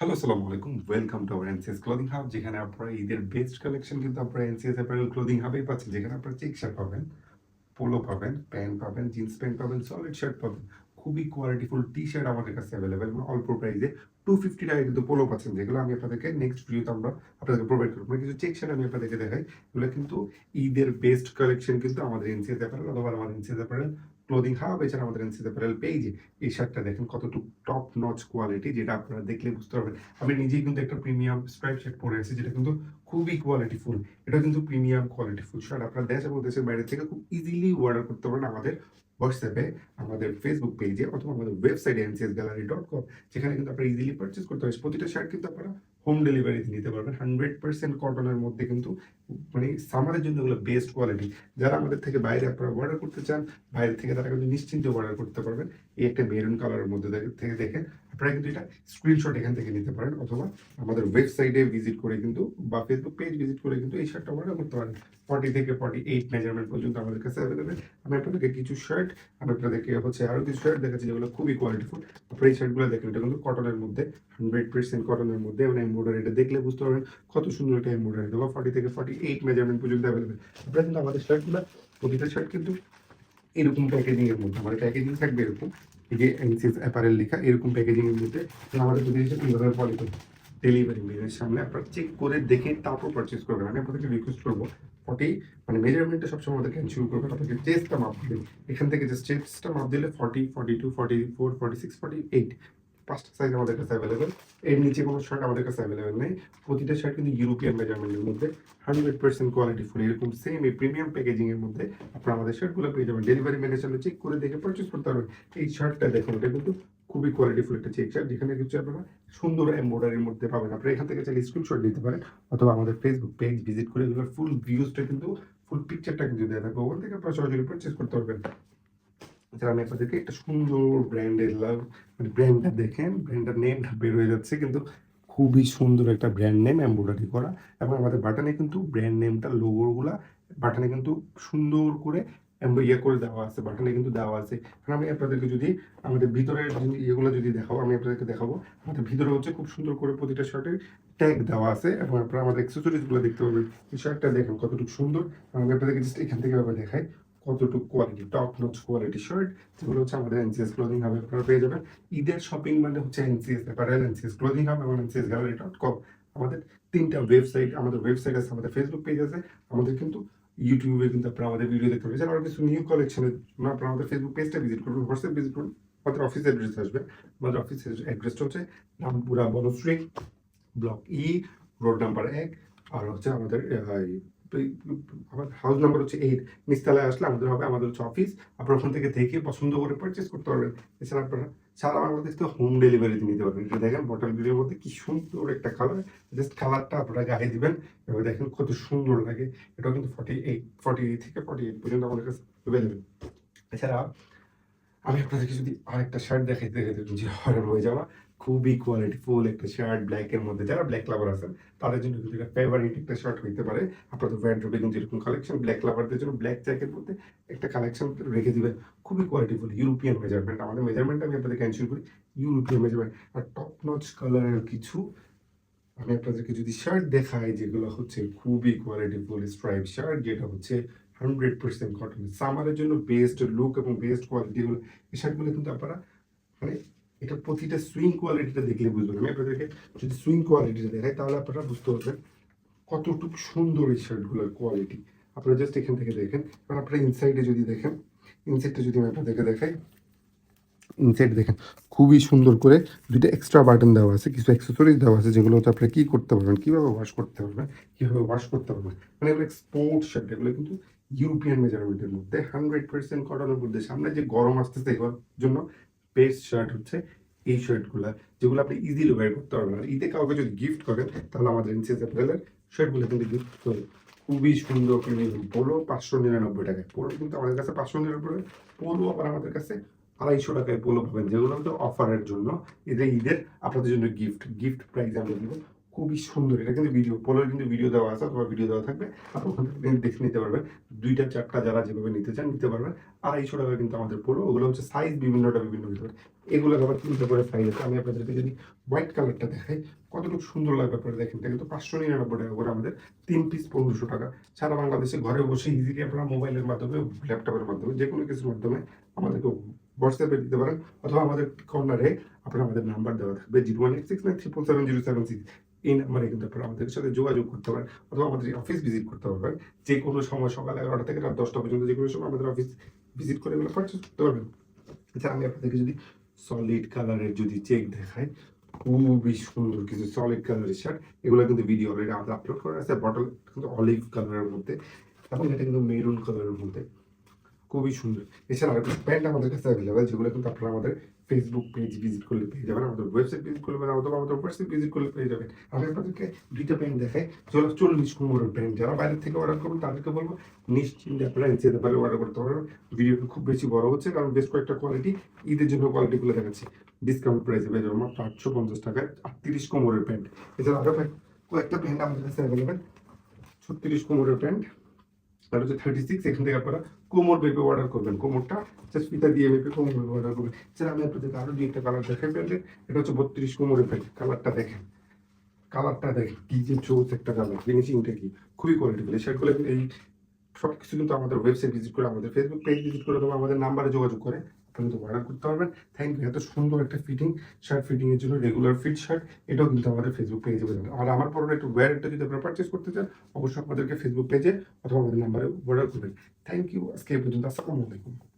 Hello, আসসালামু আলাইকুম। Welcome to our NCS clothing hub, যেখানে আপনারা ঈদের বেস্ট কালেকশন কিন্তু আপনারা এনসিএস অ্যাপারেল ক্লোদিং হাবেই পাচ্ছেন। যেখানে আপনারা চেক শার্ট পাবেন, পোলো পাবেন, প্যান্ট পাবেন, জিন্স প্যান্ট পাবেন, সলিড শার্ট পাবেন। খুবই কোয়ালিটিফুল টি শার্ট আমাদের কাছে অ্যাভেলেবেল এবং অল্প প্রাইসে 250 টাকায় কিন্তু পোলো পাচ্ছেন, যেগুলো আমি আপনাদেরকে নেক্সট ভিডিওতে আমরা আপনাদেরকে প্রোভাইড করবো। কিছু চেক শার্ট আমি আপনাদেরকে দেখাই। এগুলো কিন্তু ঈদের বেস্ট কালেকশন কিন্তু আমাদের এনসিএস অ্যাপারেল অথবা আমাদের এনসিএস অ্যাপারেল ক্লোদিং হাব, এছাড়া আমাদের এনসিএস অ্যাপারেল পেজে এই শার্টটা দেখেন কতটুকু টপ নচ কোয়ালিটি, যেটা আপনারা দেখলে বুঝতে পারবেন। আমি নিজেই কিন্তু একটা প্রিমিয়াম স্ট্রাইপ শার্ট পরে আছি, যেটা কিন্তু খুবই কোয়ালিটিফুল। এটা কিন্তু প্রিমিয়াম কোয়ালিটিফুল শার্ট। আপনার দেশ এবং দেশের বাইরে থেকে খুব ইজিলি অর্ডার করতে পারেন আমাদের হোয়াটসঅ্যাপে, আমাদের ফেসবুক পেজে অথবা আমাদের ওয়েবসাইটে ncsgallery.com, যেখানে কিন্তু আপনারা ইজিলি পারচেস করতে পারেন। প্রতিটা শার্ট কিন্তু আপনারা হোম ডেলিভারিতে নিতে পারবেন। 100% কটনের মধ্যে কিন্তু, মানে সামারের জন্য এগুলো বেস্ট কোয়ালিটি। যারা আমাদের থেকে বাইরে আপনারা অর্ডার করতে চান, বাইরে থেকে তারা কিন্তু নিশ্চিন্তে অর্ডার করতে পারবেন। এই একটা মেরুন কালারের মধ্যে থেকে দেখে আপনারা কিন্তু এটা স্ক্রিনশট এখান থেকে নিতে পারেন, অথবা আমাদের ওয়েবসাইটে ভিজিট করে কিন্তু বা ফেসবুক পেজ ভিজিট করে কিন্তু এই শার্টটা অর্ডার করতে পারেন। 40 থেকে 48 মেজারমেন্ট পর্যন্ত আমাদের কাছে অ্যাভেলেবেল। আমি আপনাদেরকে কিছু শার্ট, আমি আপনাদেরকে আরো কিছু শার্ট দেখাচ্ছি যেগুলো খুবই কোয়ালিটিফুল। আপনারা এই শার্টগুলো দেখেন, এটা কিন্তু কটনের মধ্যে, 100% কটনের মধ্যে, এবং এমব্রয়ডারি, এটা দেখলে বুঝতে পারবেন কত সুন্দর একটা এমব্রয়ডারি দেওয়া। 40 থেকে 48 মেজারমেন্ট পর্যন্ত অ্যাভেলেবেল। আপনারা কিন্তু আমাদের শার্টগুলো, প্রতিটা শার্ট কিন্তু এরকম প্যাকেজিং এর মধ্যে, আমাদের প্যাকেজিং থাকবে এরকম, এই যে এনসিএস অ্যাপারেল লেখা, এরকম প্যাকেজিং এর মধ্যে। আমাদের যদি এইভাবে ফলো করি, ডেলিভারি ম্যানের সামনে আপনারা চেক করে দেখে তারপর পারচেস করবেন। আমি আপনাদেরকে রিকোয়েস্ট করবো, 40 মানে মেজারমেন্টটা সবসময় আমাদেরকে শুরু করবেন। আপনাকে চেস্টটা মাপ দিবেন, এখান থেকে যে চেস্টটা মাপ দিলে 40, 42, 44, 46, 48, 5টা সাইজ আমাদের কাছে অ্যাভেলেবেল। এর নিচে কোনো শার্ট আমাদের কাছে অ্যাভেলেবেল নেই। প্রতিটা শার্ট কিন্তু ইউরোপিয়ান মেজারমেন্টের মধ্যে, 100% কোয়ালিটি ফুল। এরকম সেম এই প্রিমিয়াম প্যাকেজিং এর মধ্যে আপনারা আমাদের শার্টগুলো পেয়ে যাবেন। ডেলিভারি ম্যানের সামনে চেক করে দেখে পারচেস করতে পারবেন। এই শার্টটা দেখুন, এটা কিন্তু খুবই কোয়ালিটিফুল একটা চেক শার্ট, যেখানে কিছু আপনারা সুন্দর এমব্রয়ডারির মধ্যে পাবেন। আপনারা এখান থেকে চাইলে স্ক্রিনশট নিতে পারেন, অথবা আমাদের ফেসবুক পেজ ভিজিট করে এগুলোর ফুল ভিউজটা কিন্তু, ফুল পিকচারটা কিন্তু দেওয়া থাকবে, ওখান থেকে আপনারা সরাসরি পারচেস করতে পারবেন। এছাড়া আমি আপনাদেরকে একটা সুন্দর ব্র্যান্ডের মানে ব্র্যান্ডটা দেখেন, ব্র্যান্ডের নেমটা বের হয়ে যাচ্ছে, কিন্তু খুবই সুন্দর একটা ব্র্যান্ড নেম এমব্রয়ডারি করা, এবং আমাদের বাটনে কিন্তু ব্র্যান্ড নেমটা, লোগোগুলা বাটনে কিন্তু সুন্দর করে ইয়ে করে দেওয়া আছে, বাটনে কিন্তু দেওয়া আছে। কারণ আমি আপনাদেরকে যদি আমাদের ভিতরের ইয়েগুলো যদি দেখাবো, আমি আপনাদেরকে দেখাবো আমাদের ভিতরে হচ্ছে খুব সুন্দর করে প্রতিটা শার্টের ট্যাগ দেওয়া আছে, এবং আপনারা আমাদের অ্যাক্সেসরিজগুলো দেখতে পাবেন। এই শার্টটা দেখেন কতটুকু সুন্দর। আমি আপনাদেরকে জাস্ট এখান থেকে ভাবে দেখাই কতটুকু quality, top notch quality shirt, যেগুলো হচ্ছে আমাদের এনসিএস ক্লোদিং হাবে আপনারা পেয়ে যাবেন। ঈদের শপিং মানে হচ্ছে NCS apparel, NCS clothing hub এবং ncsgallery.com। আমাদের 3টা ওয়েবসাইট, আমাদের ওয়েবসাইট আছে, আমাদের ফেসবুক পেজ আছে, আমাদের কিন্তু ইউটিউবে কিন্তু আপনারা আমাদের ভিডিও দেখতে পাবেন। এছাড়া আরো কিছু নিউ কালেকশনের জন্য আপনারা আমাদের ফেসবুক পেজটা ভিজিট করবেন, হোয়াটসঅ্যাপ ভিজিট করুন। আমাদের অফিস অ্যাড্রেস আসবে, আমাদের অফিস অ্যাড্রেসটা হচ্ছে Rampura Banasree, block E, road number 1। আর হচ্ছে আমাদের আমার হাউস নাম্বার হচ্ছে 8। নিচতলায় আসলে আমাদের হবে, আমাদের হচ্ছে অফিস। আপনারা ওখান থেকে দেখে পছন্দ করে পারচেস করতে পারবেন। এছাড়া আপনারা সারা বাংলাদেশ থেকে হোম ডেলিভারিতে নিতে পারবেন। এটা দেখেন বটলগুলির মধ্যে কি সুন্দর একটা কালার, জাস্ট কালারটা আপনারা গায়ে দিবেন, এবার দেখেন কত সুন্দর লাগে। এটাও কিন্তু 48 থেকে 48 পর্যন্ত আমাদের কাছে অ্যাভেলেবেল। এছাড়া আমি আপনাদেরকে যদি আরেকটা শার্ট দেখাইতে দেখাইতে যে হয়রান হয়ে যাওয়া, খুবই কোয়ালিটিফুল একটা শার্ট ব্ল্যাকের মধ্যে, যারা ব্ল্যাক লাভার আছেন তাদের জন্য কিন্তু এটা ফেভারিট একটা শার্ট হইতে পারে। আপনাদের ওয়ার্ড্রোবে কিন্তু এরকম কালেকশন, ব্ল্যাক লাভারদের জন্য ব্ল্যাক জ্যাকের মধ্যে একটা কালেকশন রেখে দিবেন। খুবই কোয়ালিটিফুল ইউরোপিয়ান মেজারমেন্ট, আমাদের মেজারমেন্ট আমি আপনাদেরকে এনশিওর করি ইউরোপিয়ান মেজারমেন্ট। আর টপ নচ কালারের কিছু আমি আপনাদেরকে যদি শার্ট দেখাই, যেগুলো হচ্ছে খুবই কোয়ালিটিফুল স্ট্রাইপ শার্ট, যেটা হচ্ছে 100% কটন, সামারের জন্য বেস্ট লুক এবং বেস্ট কোয়ালিটি হলো এই শার্টগুলো। কিন্তু আপনারা মানে এটা প্রতিটা সুইং কোয়ালিটিটা দেখলে বুঝবেন। আমি আপনাদেরকে যদি সুইং কোয়ালিটিটা দেখাই, তাহলে আপনারা বুঝতে পারবেন কতটুকু সুন্দর এই শার্টগুলোর কোয়ালিটি। আপনারা জাস্ট এখান থেকে দেখেন, কারণ আপনারা ইনসাইডে যদি দেখেন, ইনসাইডটা যদি আমি আপনাদেরকে দেখাই, ইনসাইড দেখেন খুবই সুন্দর করে দুইটা এক্সট্রা বাটন দেওয়া আছে, কিছু অ্যাক্সেসরিজ দেওয়া আছে, যেগুলো হচ্ছে আপনারা কী করতে পারবেন, কীভাবে ওয়াশ করতে পারবেন, কীভাবে ওয়াশ করতে পারবেন। মানে এগুলো স্পোর্টস শার্ট, এগুলো কিন্তু ইউরোপিয়ান মেজারমেন্টের মধ্যে, 100% কটনের মধ্যে। সামনে যে গরম আসতেছে এগুলোর জন্য বেস্ট শার্ট হচ্ছে এই শার্টগুলো, যেগুলো আপনি ইজিলি ওয়্যার করতে পারবেন। আর ঈদে কাউকে যদি গিফট করেন, তাহলে আমাদের এনসিএস অ্যাপারেলের শার্টগুলো কিন্তু গিফট করে। খুবই সুন্দর প্রিমিয়াম পোলো 599 টাকায়, পোলো কিন্তু আমাদের কাছে 599 পোলো, আবার আমাদের কাছে 250 টাকায় পোলো পাবেন, যেগুলো কিন্তু অফারের জন্য, ঈদের আপনাদের জন্য গিফট প্রাইস আমরা দিব খুবই সুন্দর। এটা কিন্তু ভিডিও, পোলোর কিন্তু ভিডিও দেওয়া আছে অথবা ভিডিও দেওয়া থাকবে। আপনি ওখান থেকে দেখে নিতে পারবেন। ২ টা ৪ টা যারা যেভাবে নিতে চান নিতে পারবেন। ৳২৫০ কিন্তু আমাদের পোলো। ওগুলো হচ্ছে সাইজ বিভিন্নটা বিভিন্ন হতে পারে। এগুলোর আবার ৩ টা করে সাইজ আছে। আমি আপনাদেরকে যদি হোয়াইট কালারটা দেখাই, কতটুকু সুন্দর লাগবে আপনারা দেখেন। এটা কিন্তু ৳৫৯৯ করে আমাদের ৩ পিস ৳১৫০০। সারা বাংলাদেশে ঘরে বসে ইজিলি আপনারা মোবাইলের মাধ্যমে, ল্যাপটপের মাধ্যমে যেকোনো কিছুর মাধ্যমে আমাদেরকে হোয়াটসঅ্যাপে দিতে পারেন অথবা আমাদের কর্নারে আপনার আমাদের নাম্বার দেওয়া থাকবে 01869777076। এই নাম্বারে কিন্তু আপনারা আমাদের সাথে যোগাযোগ করতে পারেন অথবা আমাদের অফিস ভিজিট করতে পারবেন। যে কোনো সময় সকাল ১১টা থেকে রাত ১০টা পর্যন্ত যে কোনো সময় আমাদের অফিস ভিজিট করে এগুলো পারচেজ করতে পারবেন। এছাড়া আমি আপনাদেরকে যদি সলিড কালারের যদি চেক দেখাই, খুবই সুন্দর কিছু সলিড কালারের শার্ট। এগুলো কিন্তু ভিডিও অলরেডি আমাদের আপলোড করা আছে। বটল কিন্তু অলিভ কালারের মধ্যে এবং এটা কিন্তু মেরুন কালারের মধ্যে। খুবই সুন্দর। এছাড়া আরেকটা প্যান্ট আমাদের কাছে অ্যাভেলেবেল, যেগুলো কিন্তু আপনারা আমাদের ফেসবুক পেজ ভিজিট করলে পেয়ে যাবেন, আমাদের ওয়েবসাইট ভিজিট করলে পেয়ে অথবা আমাদের হোয়াটসঅ্যাপ ভিজিট করলে পেয়ে যাবেন। আমি আপনাদেরকে ২ টা প্যান্ট দেখাই, যেগুলো ৪০ কোমরের প্যান্ট। যারা বাইরে থেকে অর্ডার করবেন তাদেরকে বলবো নিশ্চিন্তে আপনারা এনসিতে পারলে অর্ডার করতে পারবেন। ভিডিওটা খুব বেশি বড় হচ্ছে কারণ বেশ কয়েকটা কোয়ালিটি, ঈদের জন্য কোয়ালিটিগুলো দেখাচ্ছি। ডিসকাউন্ট প্রাইসে পেয়ে যাবেন মাত্র ৳৮৫০ ৩৮ কোমরের প্যান্ট। এছাড়া আরও কয়েকটা প্যান্ট আমাদের কাছে অ্যাভেলেবেল। ৩৬ কোমরের প্যান্ট, আর হচ্ছে 36। এখান থেকে আপনারা কোমর বেপে অর্ডার করবেন। কোমরটা জাস্ট ফিতা দিয়ে বেপে কোমর বেপে অর্ডার করবেন। এছাড়া আমি আপনাদেরকে আরো ২ একটা কালার দেখাই প্যান্টের। এটা হচ্ছে ৩২ কোমরের প্যান্ট। কালারটা দেখেন কি যে জোস একটা কালার, ফিনিশিংটা কি খুবই কোয়ালিটিফুল। এই শার্টগুলো কিন্তু এই সবকিছু কিন্তু আমাদের ওয়েবসাইট ভিজিট করে, আমাদের ফেসবুক পেজ ভিজিট করে অথবা আমাদের নাম্বারে যোগাযোগ করে আপনি কিন্তু অর্ডার করতে পারবেন। Thank you. এত সুন্দর একটা ফিটিং শার্ট, ফিটিং এর জন্য রেগুলার ফিট শার্ট, এটাও কিন্তু আমাদের ফেসবুক পেজে পেয়ে যাবেন। আর আমার পরনে একটু ওয়্যারটা যদি আপনারা পারচেজ করতে চান, অবশ্যই আমাদেরকে ফেসবুক পেজে অথবা আমাদের নাম্বারে অর্ডার করবেন। Thank you. আজকে এই পর্যন্ত। আসসালামু আলাইকুম।